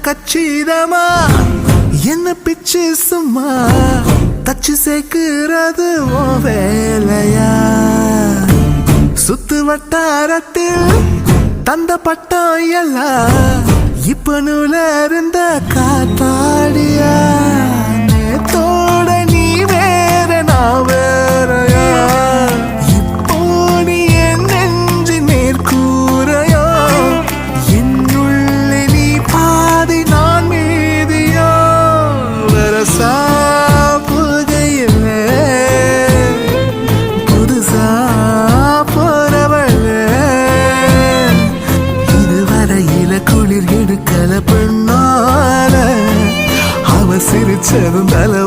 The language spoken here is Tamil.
கச்சிதமா என்ன பிச்சு சும்மா தச்சு சேர்க்கிறது ஓ வேலையா சுத்து வட்டாரத்தில் தந்த பட்டம் எல்லாம் இப்ப நூல இருந்த காத்தாடியா நேத்தோட நீ வேற நான் வேறையா இப்போ நீ என் நெஞ்சு நேர்கூறையோ என்னுள்ளே நீ பாதி நான் மீதியோ வரசா புகையிலே புதுசா போறவளே இதுவரையில குளிர் எடுக்கல பெண்ணால அவ சிரிச்சதும் தலை